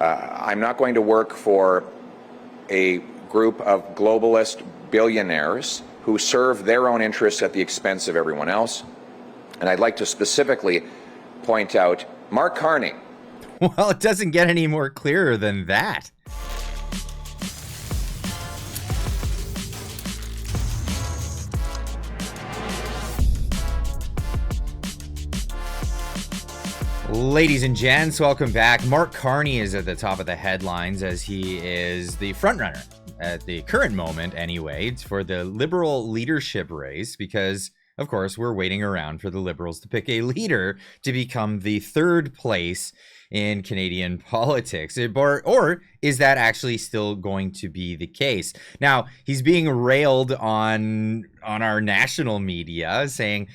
I'm not going to work for a group of globalist billionaires who serve their own interests at the expense of everyone else. And I'd like to specifically point out Marc Carney. Well, it doesn't get any more clearer than that. Ladies and gents, welcome back. Marc Carney is at the top of the headlines as he is the frontrunner at the current moment anyway for the Liberal leadership race, because of course we're waiting around for the Liberals to pick a leader to become the third place in Canadian politics. Or is that actually still going to be the case? Now, he's being railed on our national media, saying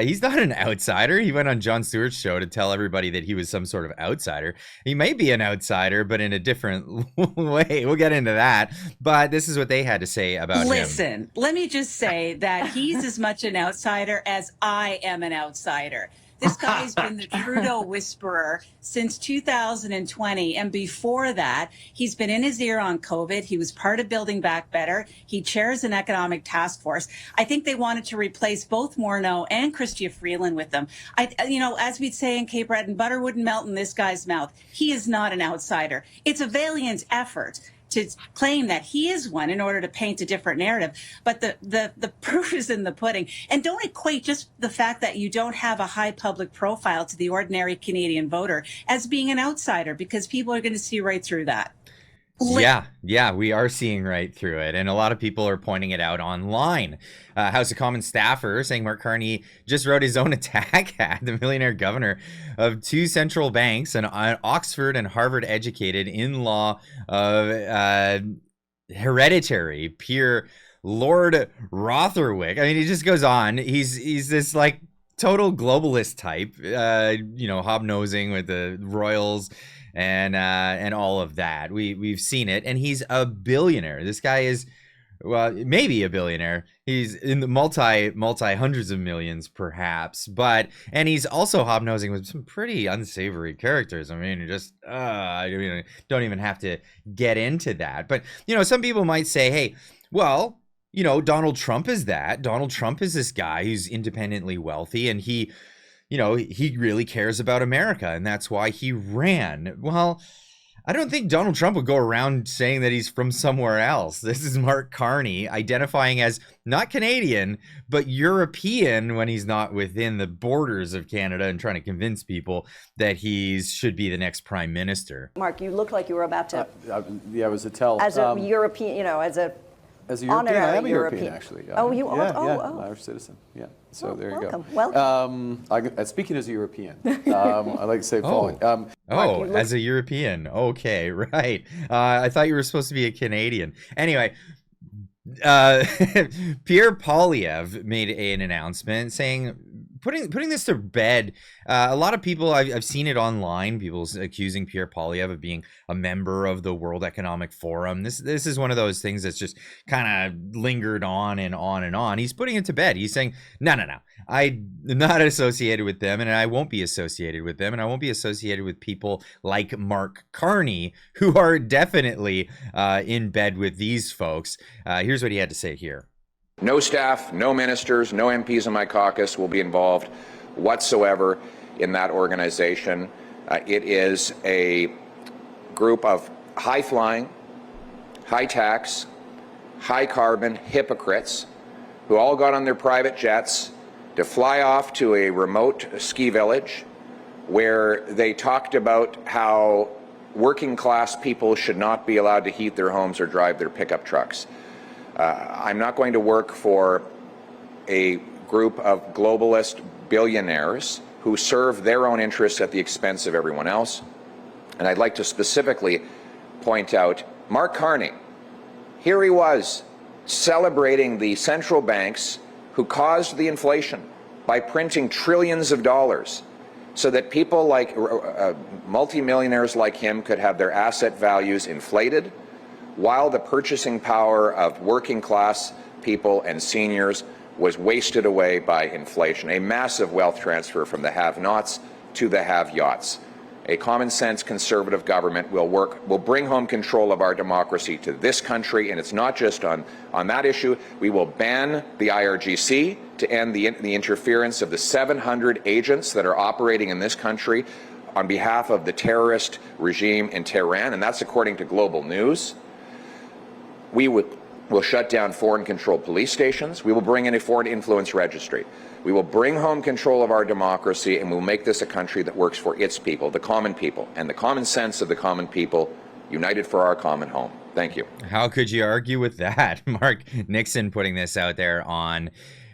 he's not an outsider. He went on Jon Stewart's show to tell everybody that he was some sort of outsider. He may be an outsider, but in a different way. We'll get into that. But this is what they had to say about him. Listen, let me just say that he's as much an outsider as I am an outsider. This guy's been the Trudeau whisperer since 2020. And before that, he's been in his ear on COVID. He was part of Building Back Better. He chairs an economic task force. I think they wanted to replace both Morneau and Chrystia Freeland with them. As we'd say in Cape Breton, butter wouldn't melt in this guy's mouth. He is not an outsider. It's a valiant effort to claim that he is one in order to paint a different narrative. But the proof is in the pudding. And don't equate just the fact that you don't have a high public profile to the ordinary Canadian voter as being an outsider, because people are going to see right through that. Yeah, we are seeing right through it. And a lot of people are pointing it out online. House of Commons staffer saying Marc Carney just wrote his own attack at the millionaire governor of two central banks, an Oxford and Harvard educated in-law of hereditary Pierre Lord Rotherwick. I mean, he just goes on. He's this like total globalist type, hobnosing with the royals and all of that. We've seen it, and he's a billionaire. This guy is, well, maybe a billionaire. He's in the multi hundreds of millions, perhaps. And he's also hobnosing with some pretty unsavory characters. I mean, don't even have to get into that. But some people might say, hey, well, Donald Trump is that. Donald Trump is this guy who's independently wealthy, and he really cares about America, and that's why he ran. Well, I don't think Donald Trump would go around saying that he's from somewhere else. This is Marc Carney identifying as not Canadian, but European when he's not within the borders of Canada and trying to convince people that he should be the next prime minister. Mark, you look like you were about to... it was a tell. As a European, as a European, I am a European, actually. You are? Yeah, I'm an Irish citizen. Yeah, so there you go. Welcome. Speaking as a European, I like to say following. As a European. Okay, right. I thought you were supposed to be a Canadian. Anyway, Pierre Poilievre made an announcement saying, putting this to bed. A lot of people, I've seen it online, people accusing Pierre Poilievre of being a member of the World Economic Forum. This is one of those things that's just kind of lingered on and on and on. He's putting it to bed. He's saying, no, I'm not associated with them, and I won't be associated with them, and I won't be associated with people like Marc Carney, who are definitely in bed with these folks. Here's what he had to say here. No staff, no ministers, no MPs in my caucus will be involved whatsoever in that organization. It is a group of high-flying, high-tax, high-carbon hypocrites who all got on their private jets to fly off to a remote ski village where they talked about how working-class people should not be allowed to heat their homes or drive their pickup trucks. I'm not going to work for a group of globalist billionaires who serve their own interests at the expense of everyone else. And I'd like to specifically point out Marc Carney. Here he was celebrating the central banks who caused the inflation by printing trillions of dollars so that people like multimillionaires like him could have their asset values inflated, while the purchasing power of working class people and seniors was wasted away by inflation. A massive wealth transfer from the have-nots to the have-yachts. a common sense conservative government will bring home control of our democracy to this country, and it's not just on that issue. We will ban the IRGC to end the interference of the 700 agents that are operating in this country on behalf of the terrorist regime in Tehran, and that's according to Global News. We'll shut down foreign-controlled police stations. We will bring in a foreign influence registry. We will bring home control of our democracy, and we'll make this a country that works for its people, the common people, and the common sense of the common people, united for our common home. Thank you. How could you argue with that? Marc Nixon putting this out there on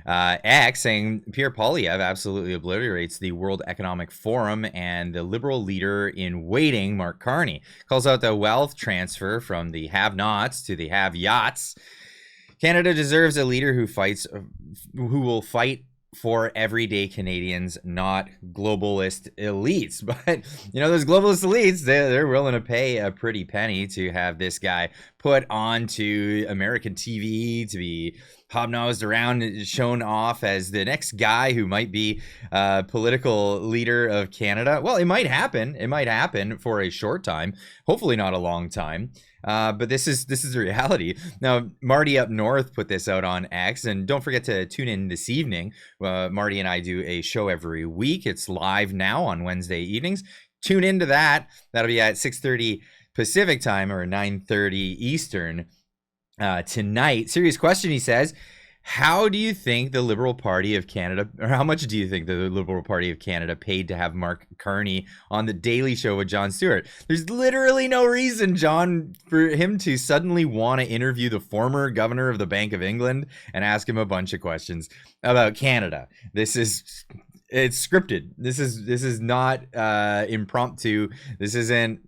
X, saying Pierre Poilievre absolutely obliterates the World Economic Forum and the liberal leader in waiting, Mark Carney, calls out the wealth transfer from the have-nots to the have-yachts. Canada deserves a leader who will fight for everyday Canadians, not globalist elites. But, you know, those globalist elites, they're willing to pay a pretty penny to have this guy put onto American TV to be hobnosed around, shown off as the next guy who might be political leader of Canada. Well, it might happen. It might happen for a short time, hopefully not a long time. But this is the reality. Now, Marty up north put this out on X, and don't forget to tune in this evening. Marty and I do a show every week. It's live now on Wednesday evenings. Tune into that. That'll be at 6:30 Pacific time or 9:30 Eastern tonight. Serious question, he says. How do you think the Liberal Party of Canada, or how much do you think the Liberal Party of Canada paid to have Marc Carney on the Daily Show with Jon Stewart? There's literally no reason, John, for him to suddenly want to interview the former governor of the Bank of England and ask him a bunch of questions about Canada. It's scripted. This is not impromptu. This isn't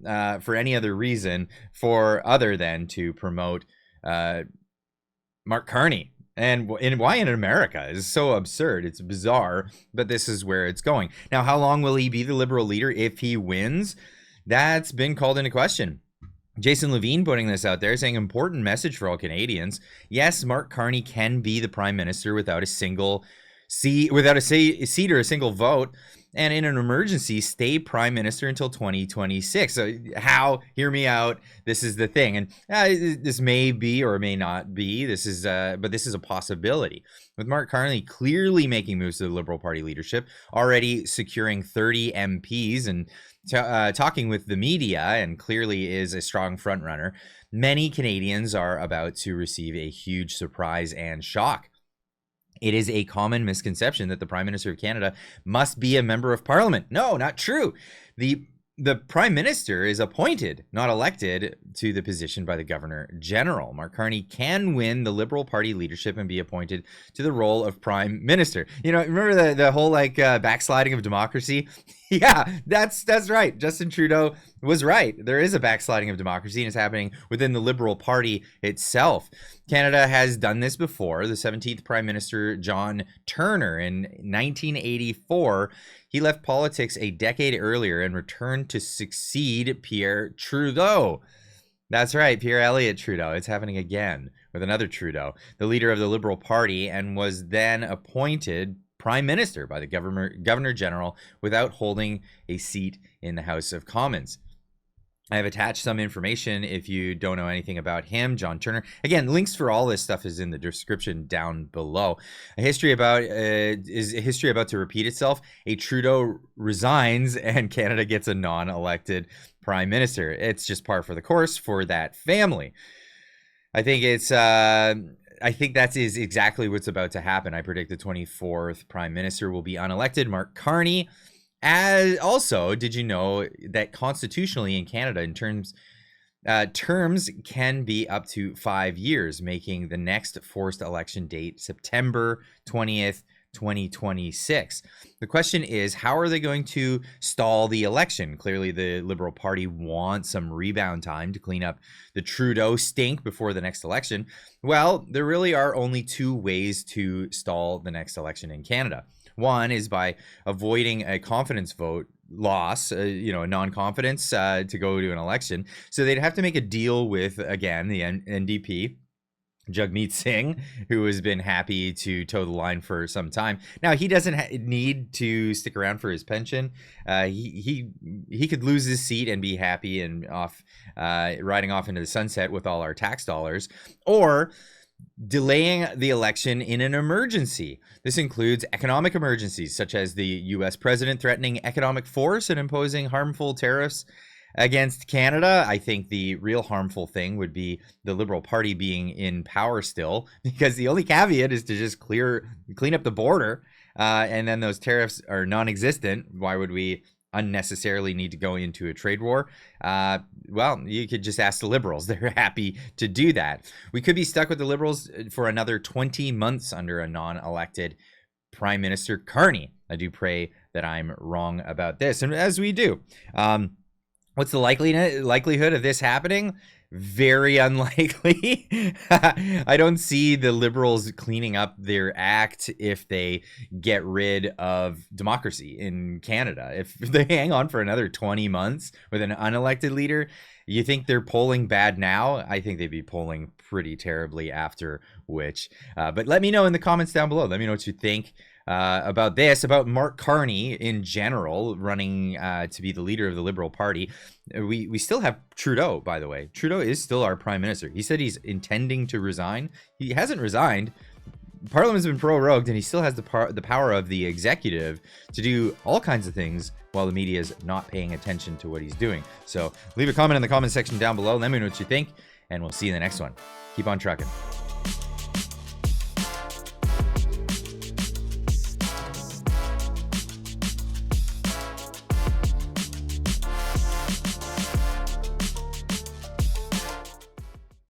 for any other reason other than to promote Marc Carney. And why in America is so absurd. It's bizarre, but this is where it's going. Now, how long will he be the Liberal leader if he wins? That's been called into question. Jason Lavigne putting this out there, saying important message for all Canadians. Yes, Marc Carney can be the Prime Minister without a single seat, without a seat or a single vote. And in an emergency, stay Prime Minister until 2026. So how? Hear me out. This is the thing. And this may be or may not be. But this is a possibility. With Marc Carney clearly making moves to the Liberal Party leadership, already securing 30 MPs and talking with the media, and clearly is a strong frontrunner, many Canadians are about to receive a huge surprise and shock. It is a common misconception that the Prime Minister of Canada must be a member of Parliament. No, not true. The Prime Minister is appointed, not elected, to the position by the Governor General. Marc Carney can win the Liberal Party leadership and be appointed to the role of Prime Minister. You know, remember the whole backsliding of democracy? Yeah, that's right. Justin Trudeau was right. There is a backsliding of democracy, and it's happening within the Liberal Party itself. Canada has done this before. The 17th Prime Minister, John Turner, in 1984, he left politics a decade earlier and returned to succeed Pierre Trudeau. That's right, Pierre Elliott Trudeau. It's happening again with another Trudeau, the leader of the Liberal Party, and was then appointed Prime Minister by the Governor General without holding a seat in the House of Commons. I have attached some information if you don't know anything about him, John Turner. Again, links for all this stuff is in the description down below. Is a history about to repeat itself? A Trudeau resigns and Canada gets a non-elected Prime Minister. It's just par for the course for that family. I think that is exactly what's about to happen. I predict the 24th Prime Minister will be unelected, Marc Carney. Also, did you know that constitutionally in Canada, in terms can be up to 5 years, making the next forced election date September 20th, 2026. The question is, how are they going to stall the election? Clearly, the Liberal Party wants some rebound time to clean up the Trudeau stink before the next election. Well, there really are only two ways to stall the next election in Canada. One is by avoiding a confidence vote loss, a non-confidence to go to an election. So they'd have to make a deal with, again, the NDP Jagmeet Singh, who has been happy to toe the line for some time. Now, he doesn't need to stick around for his pension. He could lose his seat and be happy and off, riding off into the sunset with all our tax dollars, or delaying the election in an emergency. This includes economic emergencies, such as the U.S. president threatening economic force and imposing harmful tariffs against Canada. I think the real harmful thing would be the Liberal Party being in power still, because the only caveat is to just clean up the border, and then those tariffs are non-existent. Why would we unnecessarily need to go into a trade war? Well, you could just ask the Liberals. They're happy to do that. We could be stuck with the Liberals for another 20 months under a non-elected Prime Minister Carney. I do pray that I'm wrong about this, and as we do. What's the likelihood of this happening? Very unlikely. I don't see the Liberals cleaning up their act if they get rid of democracy in Canada. If they hang on for another 20 months with an unelected leader, you think they're polling bad now? I think they'd be polling pretty terribly after which. But let me know in the comments down below. Let me know what you think about this, about Mark Carney in general running to be the leader of the Liberal Party. We still have Trudeau, by the way. Trudeau is still our prime minister. He said he's intending to resign. He hasn't resigned. Parliament's been prorogued, and he still has the power of the executive to do all kinds of things while the media is not paying attention to what he's doing. So leave a comment in the comment section down below. Let me know what you think, and we'll see you in the next one. Keep on trucking.